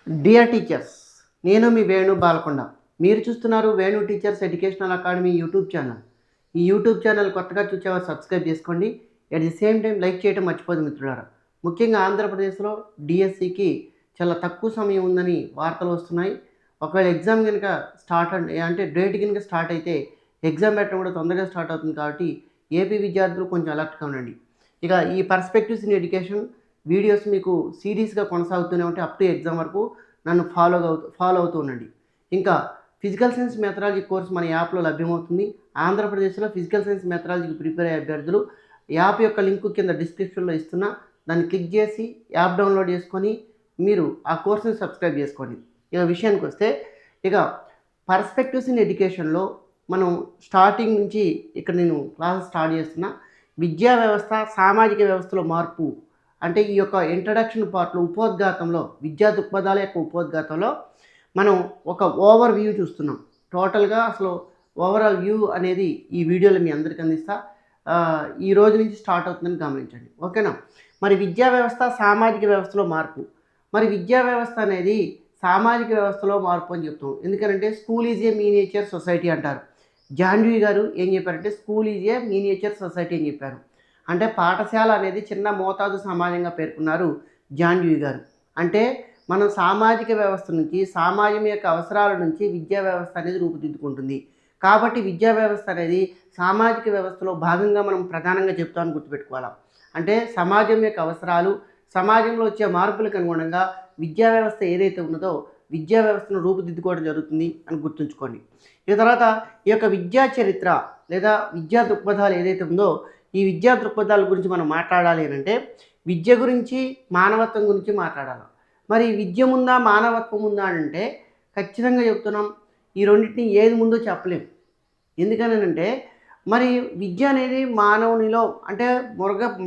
Dear teachers, నేను మీ వేణు బాలకొండ. మీరు చూస్తున్నారు Venu teachers educational academy YouTube channel. ఈ యూట్యూబ్ ఛానల్ కొత్తగా చూసేవారు సబ్స్క్రైబ్ చేసుకోండి. At the same time like చేయడం మర్చిపోదు మిత్రులారా. ముఖ్యంగా ఆంధ్రప్రదేశ్లో డిఎస్సికి చాలా తక్కువ సమయం ఉందని వార్తలు వస్తున్నాయి. ఒకవేళ ఎగ్జామ్ కనుక స్టార్ట్ అంటే డేట్ కనుక స్టార్ట్ అయితే ఎగ్జామ్ పెట్టడం కూడా తొందరగా స్టార్ట్ అవుతుంది. కాబట్టి ఏపీ విద్యార్థులు కొంచెం అలర్ట్గా ఉండండి. ఇక ఈ పర్స్పెక్టివ్స్ ఇన్ ఎడ్యుకేషన్ వీడియోస్ మీకు సిరీస్గా కొనసాగుతూనే ఉంటే అప్ టు ఎగ్జామ్ వరకు నన్ను ఫాలో అవుతూ ఉండండి. ఇంకా ఫిజికల్ సైన్స్ మెథడాలజీ కోర్స్ మన యాప్లో లభ్యమవుతుంది. ఆంధ్రప్రదేశ్లో ఫిజికల్ సైన్స్ మెథడాలజీకి ప్రిపేర్ అయ్యే అభ్యర్థులు యాప్ యొక్క లింక్ కింద డిస్క్రిప్షన్లో ఇస్తున్నా, దాన్ని క్లిక్ చేసి యాప్ డౌన్లోడ్ చేసుకొని మీరు ఆ కోర్సుని సబ్స్క్రైబ్ చేసుకోండి. ఇక విషయానికి వస్తే, ఇక పర్స్పెక్టివ్స్ ఇన్ ఎడ్యుకేషన్లో మనం స్టార్టింగ్ నుంచి ఇక్కడ నేను క్లాస్ స్టార్ట్ చేస్తున్నా. విద్యా వ్యవస్థ సామాజిక వ్యవస్థలో మార్పు అంటే ఈ యొక్క ఇంట్రడక్షన్ పార్ట్లో ఉపోద్ఘాతంలో విద్యా దృక్పథాల యొక్క ఉపోద్ఘాతంలో మనం ఒక ఓవర్ వ్యూ చూస్తున్నాం. టోటల్గా అసలు ఓవరాల్ వ్యూ అనేది ఈ వీడియోలో మీ అందరికీ అందిస్తా. ఈ రోజు నుంచి స్టార్ట్ అవుతుందని గమనించండి, ఓకేనా. మరి విద్యా వ్యవస్థ సామాజిక వ్యవస్థలో మార్పు. మరి విద్యా వ్యవస్థ అనేది సామాజిక వ్యవస్థలో మార్పు అని చెప్తాం. ఎందుకంటే school is a miniature society అంటారు. జాన్వి గారు ఏం చెప్పారంటే school is a miniature society అని చెప్పారు. అంటే పాఠశాల అనేది చిన్న మోతాదు సమాజంగా పేర్కొన్నారు జాన్వి గారు. అంటే మనం సామాజిక వ్యవస్థ నుంచి, సమాజం యొక్క అవసరాల నుంచి విద్యా వ్యవస్థ అనేది రూపుదిద్దుకుంటుంది. కాబట్టి విద్యా వ్యవస్థ అనేది సామాజిక వ్యవస్థలో భాగంగా మనం ప్రధానంగా చెప్తామని గుర్తుపెట్టుకోవాలి. అంటే సమాజం యొక్క అవసరాలు, సమాజంలో వచ్చే మార్పులకు అనుగుణంగా విద్యా వ్యవస్థ ఏదైతే ఉన్నదో విద్యా వ్యవస్థను రూపుదిద్దుకోవడం జరుగుతుంది అని గుర్తుంచుకోండి. ఈ తర్వాత ఈ యొక్క విద్యా చరిత్ర లేదా విద్యా దృక్పథాలు ఏదైతే ఉందో ఈ విద్యా దృక్పథాల గురించి మనం మాట్లాడాలి అంటే విద్య గురించి, మానవత్వం గురించి మాట్లాడాలి. మరి విద్య ఉందా మానవత్వం ఉందా అంటే ఖచ్చితంగా చెప్తున్నాం, ఈ రెండింటిని ఏది ముందో చెప్పలేం. ఎందుకనంటే మరి విద్య అనేది మానవునిలో అంటే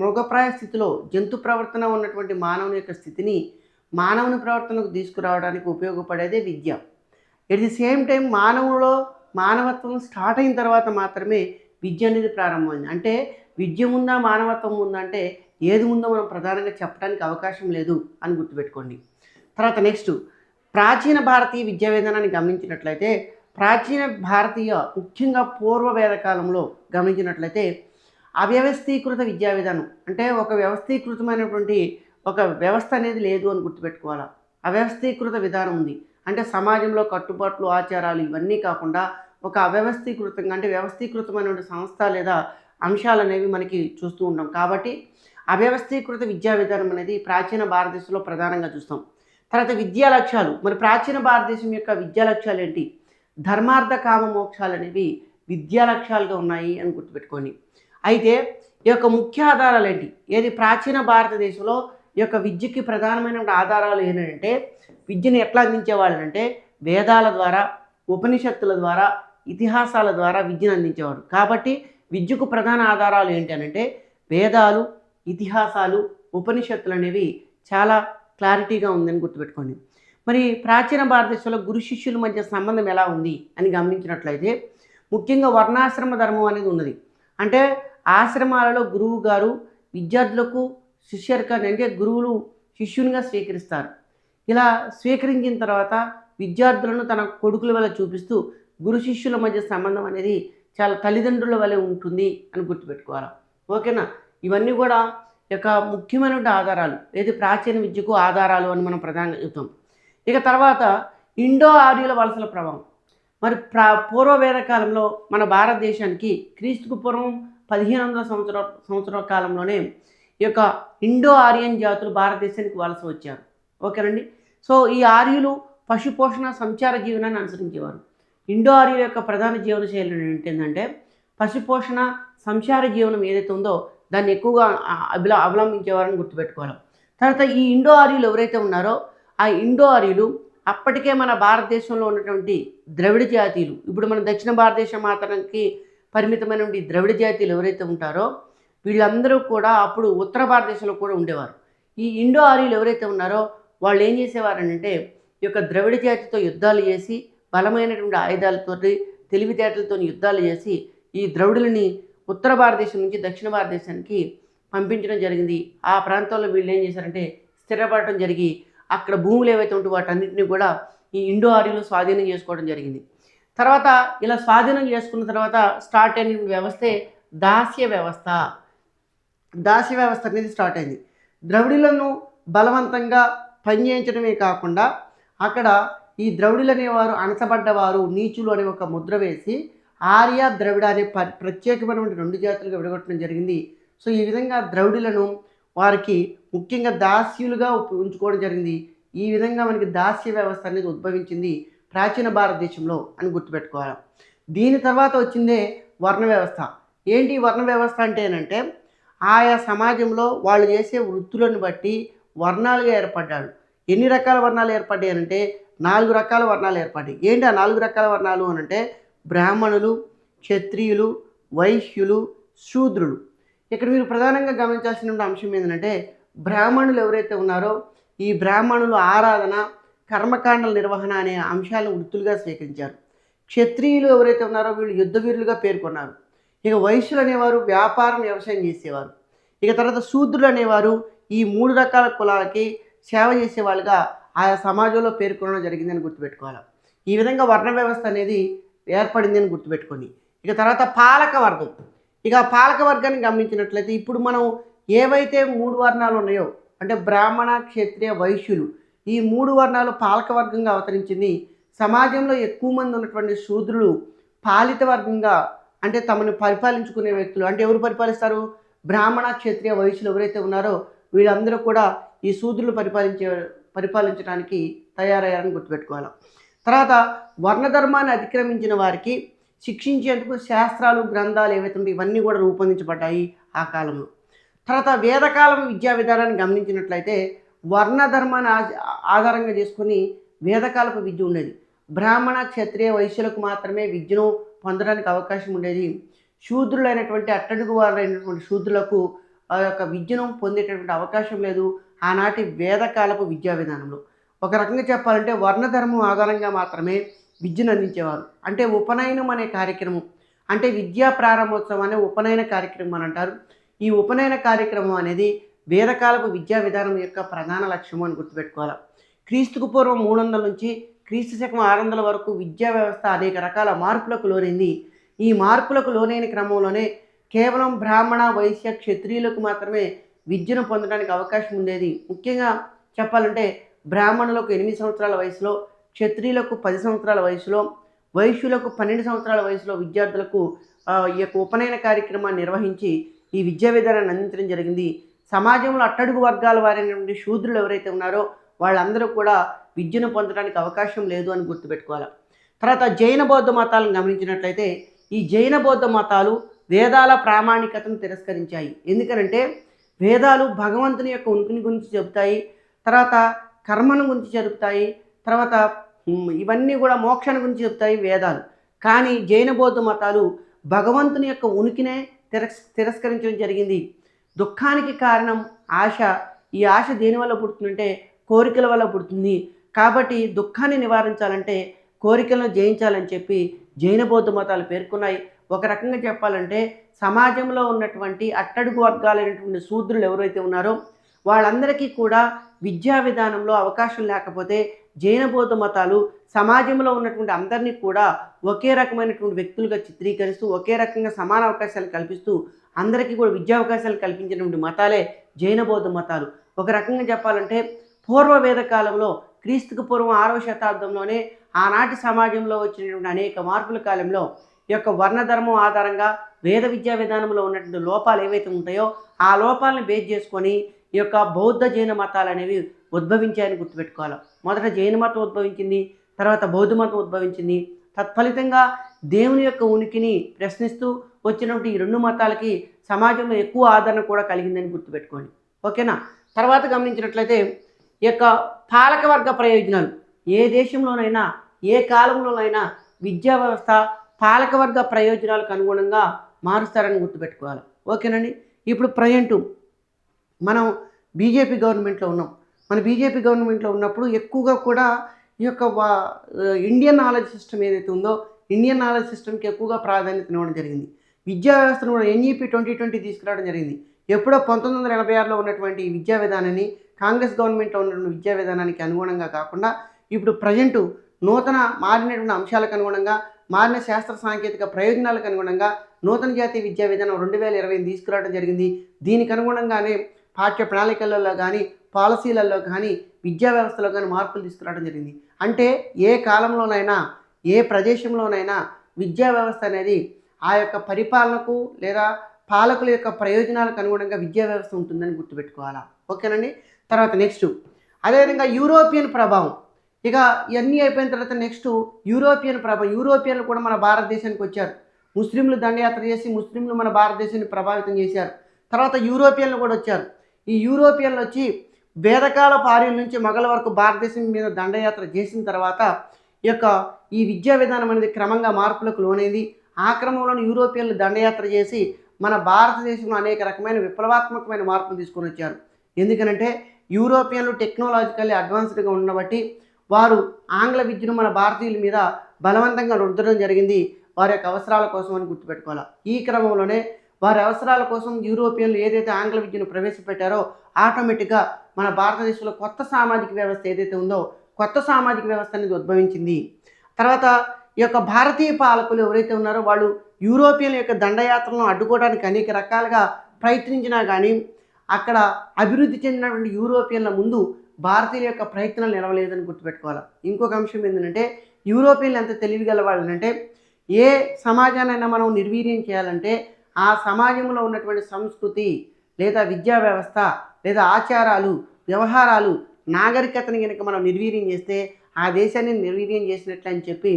మృగప్రాయ స్థితిలో జంతు ప్రవర్తన ఉన్నటువంటి మానవుని యొక్క స్థితిని మానవుని ప్రవర్తనకు తీసుకురావడానికి ఉపయోగపడేదే విద్య. ఎట్ ది సేమ్ టైం మానవులో మానవత్వం స్టార్ట్ అయిన తర్వాత మాత్రమే విద్య అనేది ప్రారంభమైంది. అంటే విద్య ఉందా మానవత్వం ఉందా అంటే ఏది ఉందో మనం ప్రధానంగా చెప్పడానికి అవకాశం లేదు అని గుర్తుపెట్టుకోండి. తర్వాత నెక్స్ట్ ప్రాచీన భారతీయ విద్యా విధానాన్ని గమనించినట్లయితే ప్రాచీన భారతీయ ముఖ్యంగా పూర్వ వేద కాలంలో గమనించినట్లయితే అవ్యవస్థీకృత విద్యా విధానం అంటే ఒక వ్యవస్థీకృతమైనటువంటి ఒక వ్యవస్థ అనేది లేదు అని గుర్తుపెట్టుకోవాలి. అవ్యవస్థీకృత విధానం ఉంది అంటే సమాజంలో కట్టుబాట్లు, ఆచారాలు ఇవన్నీ కాకుండా ఒక అవ్యవస్థీకృతంగా అంటే వ్యవస్థీకృతమైనటువంటి సంస్థ లేదా అంశాలు అనేవి మనకి చూస్తూ ఉంటాం. కాబట్టి అవ్యవస్థీకృత విద్యా విధానం అనేది ప్రాచీన భారతదేశంలో ప్రధానంగా చూస్తాం. తర్వాత విద్యా లక్ష్యాలు. మరి ప్రాచీన భారతదేశం యొక్క విద్యా లక్ష్యాలు ఏంటి? ధర్మార్థ కామ మోక్షాలు అనేవి విద్యా లక్ష్యాలుగా ఉన్నాయి అని గుర్తుపెట్టుకోండి. అయితే ఈ యొక్క ముఖ్య ఆధారాలు ఏంటి? ఏది ప్రాచీన భారతదేశంలో ఈ యొక్క విద్యకి ప్రధానమైన ఆధారాలు ఏంటంటే విద్యను ఎట్లా అందించేవాళ్ళంటే వేదాల ద్వారా, ఉపనిషత్తుల ద్వారా, ఇతిహాసాల ద్వారా విద్యను అందించేవాడు. కాబట్టి విద్యకు ప్రధాన ఆధారాలు ఏంటి అంటే వేదాలు, ఇతిహాసాలు, ఉపనిషత్తులు అనేవి చాలా క్లారిటీగా ఉందని గుర్తుపెట్టుకోండి. మరి ప్రాచీన భారతదేశంలో గురు శిష్యుల మధ్య సంబంధం ఎలా ఉంది అని గమనించినట్లయితే ముఖ్యంగా వర్ణాశ్రమ ధర్మం అనేది ఉన్నది. అంటే ఆశ్రమాలలో గురువు గారు విద్యార్థులకు శిష్యర్కాన్ని అంటే గురువులు శిష్యునిగా స్వీకరిస్తారు. ఇలా స్వీకరించిన తర్వాత విద్యార్థులను తన కొడుకుల వల్ల చూపిస్తూ గురు శిష్యుల మధ్య సంబంధం అనేది చాలా తల్లిదండ్రుల వలె ఉంటుంది అని గుర్తుపెట్టుకోవాలి, ఓకేనా. ఇవన్నీ కూడా యొక్క ముఖ్యమైనటువంటి ఆధారాలు ఏది ప్రాచీన విద్యకు ఆధారాలు అని మనం ప్రధానంగా చెప్తాం. ఇక తర్వాత ఇండో ఆర్యుల వలసల ప్రభావం. మరి పూర్వవేద కాలంలో మన భారతదేశానికి క్రీస్తుకు పూర్వం 1500 సంవత్సరాల కాలంలోనే ఈ యొక్క ఇండో ఆర్యన్ జాతులు భారతదేశానికి వలస వచ్చారు, ఓకేనండి. సో ఈ ఆర్యులు పశుపోషణ సంచార జీవనాన్ని అనుసరించేవారు. ఇండో ఆర్యుల యొక్క ప్రధాన జీవన శైలి ఏంటంటే పశుపోషణ సంచార జీవనం ఏదైతే ఉందో దాన్ని ఎక్కువగా అవలంబించేవారని గుర్తుపెట్టుకోవాలి. తర్వాత ఈ ఇండో ఆర్యులు ఎవరైతే ఉన్నారో ఆ ఇండో ఆర్యులు అప్పటికే మన భారతదేశంలో ఉన్నటువంటి ద్రవిడ జాతీయులు, ఇప్పుడు మన దక్షిణ భారతదేశం మాత్రానికి పరిమితమైనటువంటి ద్రవిడ జాతీయులు ఎవరైతే ఉంటారో వీళ్ళందరూ కూడా అప్పుడు ఉత్తర భారతదేశంలో కూడా ఉండేవారు. ఈ ఇండో ఆర్యులు ఎవరైతే ఉన్నారో వాళ్ళు ఏం చేసేవారంటే ఈ యొక్క ద్రవిడ జాతితో యుద్ధాలు చేసి బలమైనటువంటి ఆయుధాలతో తెలివితేటలతో యుద్ధాలు చేసి ఈ ద్రవిడులని ఉత్తర భారతదేశం నుంచి దక్షిణ భారతదేశానికి పంపించడం జరిగింది. ఆ ప్రాంతంలో వీళ్ళు ఏం చేశారంటే స్థిరపడటం జరిగి అక్కడ భూములు ఏవైతే ఉంటే వాటన్నిటిని కూడా ఈ ఇండో ఆర్యులు స్వాధీనం చేసుకోవడం జరిగింది. తర్వాత ఇలా స్వాధీనం చేసుకున్న తర్వాత స్టార్ట్ అయిన వ్యవస్థే దాస్య వ్యవస్థ. దాస్య వ్యవస్థ అనేది స్టార్ట్ అయింది. ద్రవిడులను బలవంతంగా పనిచేయించడమే కాకుండా అక్కడ ఈ ద్రవిడులు అనేవారు అణచబడ్డవారు, నీచులు అనే ఒక ముద్ర వేసి ఆర్య ద్రవిడ అనే ప్రత్యేకమైనటువంటి 2 జాతులుగా విడగొట్టడం జరిగింది. సో ఈ విధంగా ద్రవిడులను వారికి ముఖ్యంగా దాస్యులుగా ఉంచుకోవడం జరిగింది. ఈ విధంగా మనకి దాస్య వ్యవస్థ అనేది ఉద్భవించింది ప్రాచీన భారతదేశంలో అని గుర్తుపెట్టుకోవాలి. దీని తర్వాత వచ్చిందే వర్ణ వ్యవస్థ. ఏంటి వర్ణ వ్యవస్థ అంటే ఆయా సమాజంలో వాళ్ళు చేసే వృత్తులను బట్టి వర్ణాలుగా ఏర్పడ్డాడు. ఎన్ని రకాల వర్ణాలు ఏర్పడ్డాయి 4 రకాల వర్ణాలు ఏర్పడ్డాయి. ఏంటి ఆ 4 రకాల వర్ణాలు బ్రాహ్మణులు, క్షత్రియులు, వైశ్యులు, శూద్రులు. ఇక్కడ మీరు ప్రధానంగా గమనించాల్సిన అంశం ఏంటంటే బ్రాహ్మణులు ఎవరైతే ఉన్నారో ఈ బ్రాహ్మణులు ఆరాధన, కర్మకాండల నిర్వహణ అనే అంశాలను వృత్తులుగా స్వీకరించారు. క్షత్రియులు ఎవరైతే ఉన్నారో వీళ్ళు యుద్ధవీరులుగా పేర్కొన్నారు. ఇక వైశ్యులు అనేవారు వ్యాపారం, వ్యవసాయం చేసేవారు. ఇక తర్వాత శూద్రులు అనేవారు ఈ 3 రకాల కులాలకి సేవ చేసేవాళ్ళుగా ఆయా సమాజంలో పేర్కొనడం జరిగిందని గుర్తుపెట్టుకోవాలి. ఈ విధంగా వర్ణ వ్యవస్థ అనేది ఏర్పడింది అని గుర్తుపెట్టుకోండి. ఇక తర్వాత పాలక వర్గం. ఇక పాలక వర్గాన్ని గమనించినట్లయితే ఇప్పుడు మనం ఏవైతే 3 వర్ణాలు ఉన్నాయో అంటే బ్రాహ్మణ, క్షత్రియ, వైశ్యులు ఈ 3 వర్ణాలు పాలక వర్గంగా అవతరించింది. సమాజంలో ఎక్కువ మంది ఉన్నటువంటి శూద్రులు పాలిత వర్గంగా అంటే తమను పరిపాలించుకునే వ్యక్తులు. అంటే ఎవరు పరిపాలిస్తారు? బ్రాహ్మణ, క్షత్రియ, వైశ్యులు ఎవరైతే ఉన్నారో వీళ్ళందరూ కూడా ఈ శూద్రులు పరిపాలించడానికి తయారయ్యారని గుర్తుపెట్టుకోవాలి. తర్వాత వర్ణధర్మాన్ని అతిక్రమించిన వారికి శిక్షించేందుకు శాస్త్రాలు, గ్రంథాలు ఏవైతే ఉంటాయి ఇవన్నీ కూడా రూపొందించబడ్డాయి ఆ కాలంలో. తర్వాత వేదకాలం విద్యా విధానాన్ని గమనించినట్లయితే వర్ణధర్మాన్ని ఆధారంగా చేసుకొని వేదకాలపు విద్య ఉండేది. బ్రాహ్మణ, క్షత్రియ, వైశ్యులకు మాత్రమే విద్యను పొందడానికి అవకాశం ఉండేది. శూద్రులైనటువంటి అట్టడుగు వారైనటువంటి శూద్రులకు ఆ యొక్క విద్యను పొందేటటువంటి అవకాశం లేదు ఆనాటి వేదకాలపు విద్యా విధానంలో. ఒక రకంగా చెప్పాలంటే వర్ణధర్మం ఆధారంగా మాత్రమే విద్యను అందించేవారు. అంటే ఉపనయనం అనే కార్యక్రమం అంటే విద్యా ప్రారంభోత్సవం అనే ఉపనయన కార్యక్రమం అని అంటారు. ఈ ఉపనయన కార్యక్రమం అనేది వేదకాలపు విద్యా విధానం యొక్క ప్రధాన లక్ష్యం అని గుర్తుపెట్టుకోవాలి. క్రీస్తుకు పూర్వం 300 నుంచి క్రీస్తు శకం 600 వరకు విద్యా వ్యవస్థ అనేక రకాల మార్పులకు లోనైంది. ఈ మార్పులకు లోనైన క్రమంలోనే కేవలం బ్రాహ్మణ, వైశ్య, క్షత్రియులకు మాత్రమే విద్యను పొందడానికి అవకాశం ఉండేది. ముఖ్యంగా చెప్పాలంటే బ్రాహ్మణులకు 8 సంవత్సరాల వయసులో, క్షత్రియులకు 10 సంవత్సరాల వయసులో, వైశ్యులకు 12 సంవత్సరాల వయసులో విద్యార్థులకు ఈ యొక్క ఉపనయన కార్యక్రమాన్ని నిర్వహించి ఈ విద్యా విధానాన్ని అందించడం జరిగింది. సమాజంలో అట్టడుగు వర్గాల వారైనటువంటి శూద్రులు ఎవరైతే ఉన్నారో వాళ్ళందరూ కూడా విద్యను పొందడానికి అవకాశం లేదు అని గుర్తుపెట్టుకోవాలి. తర్వాత జైన బౌద్ధ మతాలను గమనించినట్లయితే ఈ జైన బౌద్ధ మతాలు వేదాల ప్రామాణికతను తిరస్కరించాయి. ఎందుకనంటే వేదాలు భగవంతుని యొక్క ఉనికిని గురించి చెబుతాయి, తర్వాత కర్మను గురించి చెబుతాయి, తర్వాత ఇవన్నీ కూడా మోక్షాన్ని గురించి చెప్తాయి వేదాలు. కానీ జైన బౌద్ధ మతాలు భగవంతుని యొక్క ఉనికినే తిరస్కరించడం జరిగింది. దుఃఖానికి కారణం ఆశ. ఈ ఆశ దేనివల్ల పుడుతుందంటే కోరికల వల్ల పుడుతుంది. కాబట్టి దుఃఖాన్ని నివారించాలంటే కోరికలను జయించాలని చెప్పి జైన బౌద్ధ మతాలు పేర్కొన్నాయి. ఒక రకంగా చెప్పాలంటే సమాజంలో ఉన్నటువంటి అట్టడుగు వర్గాలైనటువంటి శూద్రులు ఎవరైతే ఉన్నారో వాళ్ళందరికీ కూడా విద్యా విధానంలో అవకాశం లేకపోతే జైన బౌద్ధ మతాలు సమాజంలో ఉన్నటువంటి అందరినీ కూడా ఒకే రకమైనటువంటి వ్యక్తులుగా చిత్రీకరిస్తూ ఒకే రకంగా సమాన అవకాశాలు కల్పిస్తూ అందరికీ కూడా విద్యా అవకాశాలు కల్పించినటువంటి మతాలే జైన బౌద్ధ మతాలు. ఒక రకంగా చెప్పాలంటే పూర్వ వేద కాలంలో క్రీస్తుకు పూర్వం 6వ శతాబ్దంలోనే ఆనాటి సమాజంలో వచ్చినటువంటి అనేక మార్పుల కాలంలో ఈ యొక్క వర్ణధర్మం ఆధారంగా వేద విద్యా విధానంలో ఉన్నటువంటి లోపాలు ఏవైతే ఉంటాయో ఆ లోపాలను బేస్ చేసుకొని ఈ యొక్క బౌద్ధ జైన మతాలు అనేవి ఉద్భవించాయని గుర్తుపెట్టుకోవాలి. మొదట జైన మతం ఉద్భవించింది, తర్వాత బౌద్ధ మతం ఉద్భవించింది. తత్ఫలితంగా దేవుని యొక్క ఉనికిని ప్రశ్నిస్తూ వచ్చినటువంటి ఈ 2 మతాలకి సమాజంలో ఎక్కువ ఆదరణ కూడా కలిగిందని గుర్తుపెట్టుకోండి. ఓకేనా? తర్వాత గమనించినట్లయితే ఈ యొక్క పాలకవర్గ ప్రయోజనాలు ఏ దేశంలోనైనా ఏ కాలంలోనైనా విద్యా వ్యవస్థ పాలకవర్గ ప్రయోజనాలకు అనుగుణంగా మారుస్తారని గుర్తుపెట్టుకోవాలి. ఓకేనండి. ఇప్పుడు ప్రజెంటు మనం బీజేపీ గవర్నమెంట్లో ఉన్నాం. మన బీజేపీ గవర్నమెంట్లో ఉన్నప్పుడు ఎక్కువగా కూడా ఈ యొక్క ఇండియన్ నాలెడ్జ్ సిస్టమ్ ఏదైతే ఉందో ఇండియన్ నాలెడ్జ్ సిస్టమ్కి ఎక్కువగా ప్రాధాన్యత ఇవ్వడం జరిగింది. విద్యా వ్యవస్థను కూడా NEP 2020 తీసుకురావడం జరిగింది. ఎప్పుడో 1986లో ఉన్నటువంటి విద్యా విధానాన్ని కాంగ్రెస్ గవర్నమెంట్లో ఉన్నటువంటి విద్యా విధానానికి అనుగుణంగా కాకుండా ఇప్పుడు ప్రజెంటు నూతన మారినటువంటి అంశాలకు అనుగుణంగా, మారిన శాస్త్ర సాంకేతిక ప్రయోజనాలకు అనుగుణంగా నూతన జాతీయ విద్యా విధానం 2020 తీసుకురావడం జరిగింది. దీనికి అనుగుణంగానే పాఠ్య ప్రణాళికలలో కానీ, పాలసీలలో కానీ, విద్యా వ్యవస్థలో కానీ మార్పులు తీసుకురావడం జరిగింది. అంటే ఏ కాలంలోనైనా, ఏ ప్రదేశంలోనైనా విద్యా వ్యవస్థ అనేది ఆ యొక్క పరిపాలనకు లేదా పాలకుల యొక్క ప్రయోజనాలకు అనుగుణంగా విద్యా వ్యవస్థ ఉంటుందని గుర్తుపెట్టుకోవాలా. ఓకేనండి. తర్వాత నెక్స్ట్ అదేవిధంగా యూరోపియన్ ప్రభావం. ఇక ఇవన్నీ అయిపోయిన తర్వాత నెక్స్ట్ యూరోపియన్ ప్రభావం. యూరోపియన్లు కూడా మన భారతదేశానికి వచ్చారు. ముస్లింలు దండయాత్ర చేసి ముస్లింలు మన భారతదేశాన్ని ప్రభావితం చేశారు. తర్వాత యూరోపియన్లు కూడా వచ్చారు. ఈ యూరోపియన్లు వచ్చి వేదకాల పార్యుల నుంచి మొఘల వరకు భారతదేశం మీద దండయాత్ర చేసిన తర్వాత ఈ విద్యా విధానం అనేది క్రమంగా మార్పులకు లోనైంది. ఆ క్రమంలో యూరోపియన్లు దండయాత్ర చేసి మన భారతదేశంలో అనేక రకమైన విప్లవాత్మకమైన మార్పులు తీసుకొని వచ్చారు. ఎందుకనంటే యూరోపియన్లు టెక్నాలజికల్లీ అడ్వాన్స్డ్గా ఉండబట్టి వారు ఆంగ్ల విద్యను మన భారతీయుల మీద బలవంతంగా రుద్దడం జరిగింది, వారి యొక్క అవసరాల కోసం అని గుర్తుపెట్టుకోవాలి. ఈ క్రమంలోనే వారి అవసరాల కోసం యూరోపియన్లు ఏదైతే ఆంగ్ల విద్యను ప్రవేశపెట్టారో ఆటోమేటిక్గా మన భారతదేశంలో కొత్త సామాజిక వ్యవస్థ ఏదైతే ఉందో కొత్త సామాజిక వ్యవస్థ అనేది ఉద్భవించింది. తర్వాత భారతీయ పాలకులు ఎవరైతే ఉన్నారో వాళ్ళు యూరోపియన్ల యొక్క దండయాత్రలను అడ్డుకోవడానికి అనేక రకాలుగా ప్రయత్నించినా కానీ అక్కడ అభివృద్ధి చెందినటువంటి యూరోపియన్ల ముందు భారతీయుల యొక్క ప్రయత్నాలు నిలవలేదని గుర్తుపెట్టుకోవాలి. ఇంకొక అంశం ఏంటంటే యూరోపియన్లు ఎంత తెలివిగల వాళ్ళంటే ఏ సమాజాన్నైనా మనం నిర్వీర్యం చేయాలంటే ఆ సమాజంలో ఉన్నటువంటి సంస్కృతి లేదా విద్యా వ్యవస్థ లేదా ఆచారాలు, వ్యవహారాలు, నాగరికతని కనుక మనం నిర్వీర్యం చేస్తే ఆ దేశాన్ని నిర్వీర్యం చేసినట్లు అని చెప్పి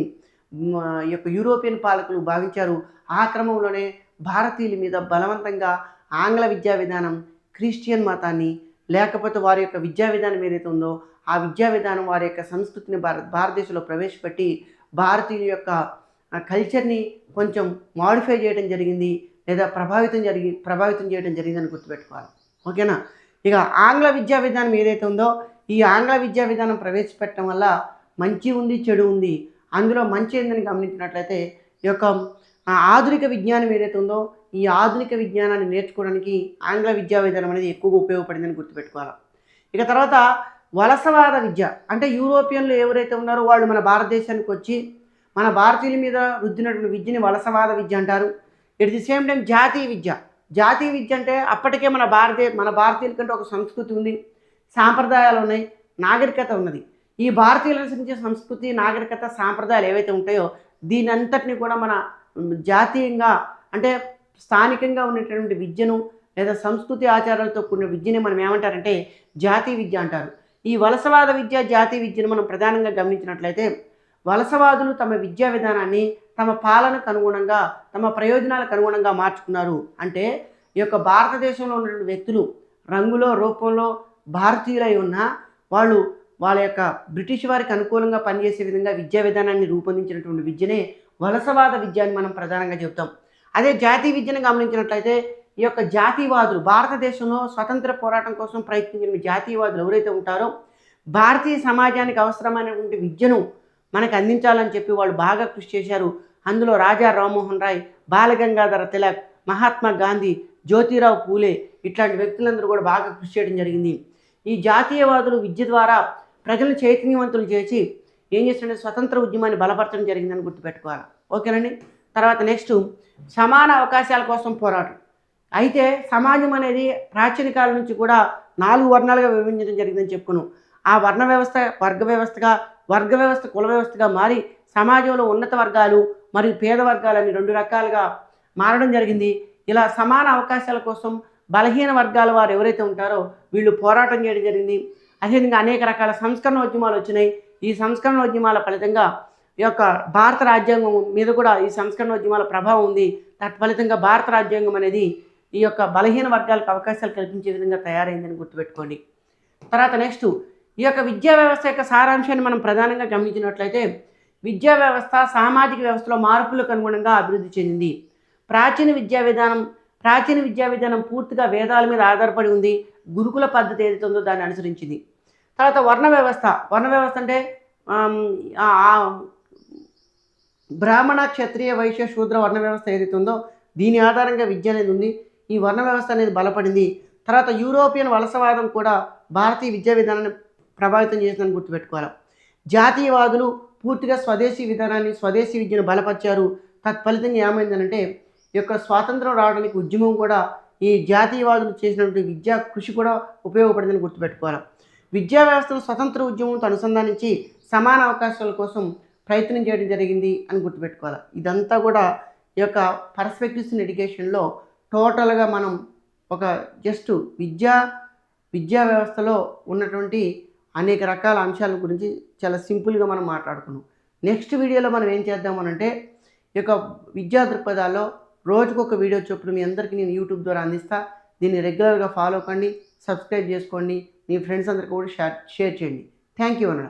యూరోపియన్ పాలకులు భావించారు. ఆ క్రమంలోనే భారతీయుల మీద బలవంతంగా ఆంగ్ల విద్యా విధానం, క్రిస్టియన్ మతాన్ని లేకపోతే వారి యొక్క విద్యా విధానం ఏదైతే ఉందో ఆ విద్యా విధానం వారి యొక్క సంస్కృతిని భారతదేశంలో ప్రవేశపెట్టి భారతీయుల యొక్క కల్చర్ని కొంచెం మాడిఫై చేయడం జరిగింది లేదా ప్రభావితం చేయడం జరిగిందని గుర్తుపెట్టుకోవాలి. ఓకేనా. ఇక ఆంగ్ల విద్యా విధానం ఏదైతే ఉందో ఈ ఆంగ్ల విద్యా విధానం ప్రవేశపెట్టడం వల్ల మంచి ఉంది, చెడు ఉంది. అందులో మంచి ఏందని గమనించినట్లయితే ఆధునిక విజ్ఞానం ఏదైతే ఉందో ఈ ఆధునిక విజ్ఞానాన్ని నేర్చుకోవడానికి ఆంగ్ల విద్యా విధానం అనేది ఎక్కువగా ఉపయోగపడిందని గుర్తుపెట్టుకోవాలి. ఇక తర్వాత వలసవాద విద్య అంటే యూరోపియన్లు ఎవరైతే ఉన్నారో వాళ్ళు మన భారతదేశానికి వచ్చి మన భారతీయుల మీద రుద్దినటువంటి విద్యని వలసవాద విద్య అంటారు. ఎట్ ది సేమ్ టైం జాతీయ విద్య అంటే అప్పటికే మన భారతీయుల కంటే ఒక సంస్కృతి ఉంది, సాంప్రదాయాలు ఉన్నాయి, నాగరికత ఉన్నది. ఈ భారతీయుల నుంచి సంస్కృతి, నాగరికత, సాంప్రదాయాలు ఏవైతే ఉంటాయో దీని అంతటిని కూడా మన జాతీయంగా అంటే స్థానికంగా ఉన్నటువంటి విద్యను లేదా సంస్కృతి ఆచారాలతో కూడిన విద్యని మనం ఏమంటారంటే జాతీయ విద్య అంటారు. ఈ వలసవాద విద్య, జాతీయ విద్యను మనం ప్రధానంగా గమనించినట్లయితే వలసవాదులు తమ విద్యా విధానాన్ని తమ పాలనకు అనుగుణంగా, తమ ప్రయోజనాలకు అనుగుణంగా మార్చుకున్నారు. అంటే భారతదేశంలో ఉన్నటువంటి వ్యక్తులు రంగులో, రూపంలో భారతీయులై ఉన్న వాళ్ళు వాళ్ళ యొక్క బ్రిటిష్ వారికి అనుకూలంగా పనిచేసే విధంగా విద్యా విధానాన్ని రూపొందించినటువంటి విద్యనే వలసవాద విద్య అని మనం ప్రధానంగా చెప్తాం. అదే జాతీయ విద్యను గమనించినట్లయితే జాతీయవాదులు భారతదేశంలో స్వతంత్ర పోరాటం కోసం ప్రయత్నించిన జాతీయవాదులు ఎవరైతే ఉంటారో భారతీయ సమాజానికి అవసరమైనటువంటి విద్యను మనకు అందించాలని చెప్పి వాళ్ళు బాగా కృషి చేశారు. అందులో రాజా రామ్మోహన్ రాయ్, బాలగంగాధర తిలక్, మహాత్మా గాంధీ, జ్యోతిరావు పూలే ఇట్లాంటి వ్యక్తులందరూ కూడా బాగా కృషి చేయడం జరిగింది. ఈ జాతీయవాదులు విద్య ద్వారా ప్రజలను చైతన్యవంతులు చేసి ఏం చేస్తుంటే స్వతంత్ర ఉద్యమాన్ని బలపరచడం జరిగిందని గుర్తుపెట్టుకోవాలి. ఓకేనండి. తర్వాత నెక్స్ట్ సమాన అవకాశాల కోసం పోరాటం. అయితే సమాజం అనేది ప్రాచీన కాలం నుంచి కూడా 4 వర్ణాలుగా విభజించడం జరిగిందని చెప్పుకున్నాం. ఆ వర్ణ వ్యవస్థ వర్గ వ్యవస్థ కుల వ్యవస్థగా మారి సమాజంలో ఉన్నత వర్గాలు మరియు పేద వర్గాలని 2 రకాలుగా మారడం జరిగింది. ఇలా సమాన అవకాశాల కోసం బలహీన వర్గాల వారు ఎవరైతే ఉంటారో వీళ్ళు పోరాటం చేయడం జరిగింది. అదేవిధంగా అనేక రకాల సంస్కరణ ఉద్యమాలు వచ్చినాయి. ఈ సంస్కరణ ఉద్యమాల ఫలితంగా భారత రాజ్యాంగం మీద కూడా ఈ సంస్కరణ ఉద్యమాల ప్రభావం ఉంది. తత్ఫలితంగా భారత రాజ్యాంగం అనేది ఈ బలహీన వర్గాలకు అవకాశాలు కల్పించే విధంగా తయారైందని గుర్తుపెట్టుకోండి. తర్వాత నెక్స్ట్ విద్యా వ్యవస్థ యొక్క సారాంశాన్ని మనం ప్రధానంగా గమనించినట్లయితే విద్యా వ్యవస్థ సామాజిక వ్యవస్థలో మార్పులకు అనుగుణంగా అభివృద్ధి చెందింది. ప్రాచీన విద్యా విధానం పూర్తిగా వేదాల మీద ఆధారపడి ఉంది. గురుకుల పద్ధతి ఏదైతే ఉందో దాన్ని అనుసరించింది. తర్వాత వర్ణ వ్యవస్థ అంటే బ్రాహ్మణ, క్షత్రియ, వైశ్య, శూద్ర వర్ణ వ్యవస్థ ఏదైతే ఉందో దీని ఆధారంగా విద్య అనేది ఉంది. ఈ వర్ణ వ్యవస్థ అనేది బలపడింది. తర్వాత యూరోపియన్ వలసవాదం కూడా భారతీయ విద్యా విధానాన్ని ప్రభావితం చేసిందని గుర్తుపెట్టుకోవాలి. జాతీయవాదులు పూర్తిగా స్వదేశీ విధానాన్ని, స్వదేశీ విద్యను బలపరిచారు. తత్ఫలితంగా ఏమైందనంటే ఈ యొక్క స్వాతంత్రం రావడానికి ఉద్యమం కూడా ఈ జాతీయవాదులు చేసినటువంటి విద్యా కృషి కూడా ఉపయోగపడిందని గుర్తుపెట్టుకోవాలి. విద్యా వ్యవస్థను స్వతంత్ర ఉద్యమంతో అనుసంధానించి సమాన అవకాశాల కోసం ప్రయత్నం చేయడం జరిగింది అని గుర్తుపెట్టుకోవాలి. ఇదంతా కూడా ఈ యొక్క పర్స్పెక్టివ్స్ ఇన్ ఎడ్యుకేషన్లో టోటల్గా మనం ఒక జస్ట్ విద్యా వ్యవస్థలో ఉన్నటువంటి అనేక రకాల అంశాల గురించి చాలా సింపుల్గా మనం మాట్లాడుకున్నాం. నెక్స్ట్ వీడియోలో మనం ఏం చేద్దామనంటే ఈ యొక్క విద్యా దృక్పథాల్లో రోజుకొక వీడియో చొప్పున మీ అందరికీ నేను యూట్యూబ్ ద్వారా అందిస్తా. దీన్ని రెగ్యులర్గా ఫాలో కండి, సబ్స్క్రైబ్ చేసుకోండి, మీ ఫ్రెండ్స్ అందరికీ కూడా షేర్ చేయండి. థ్యాంక్ యూ అన్న.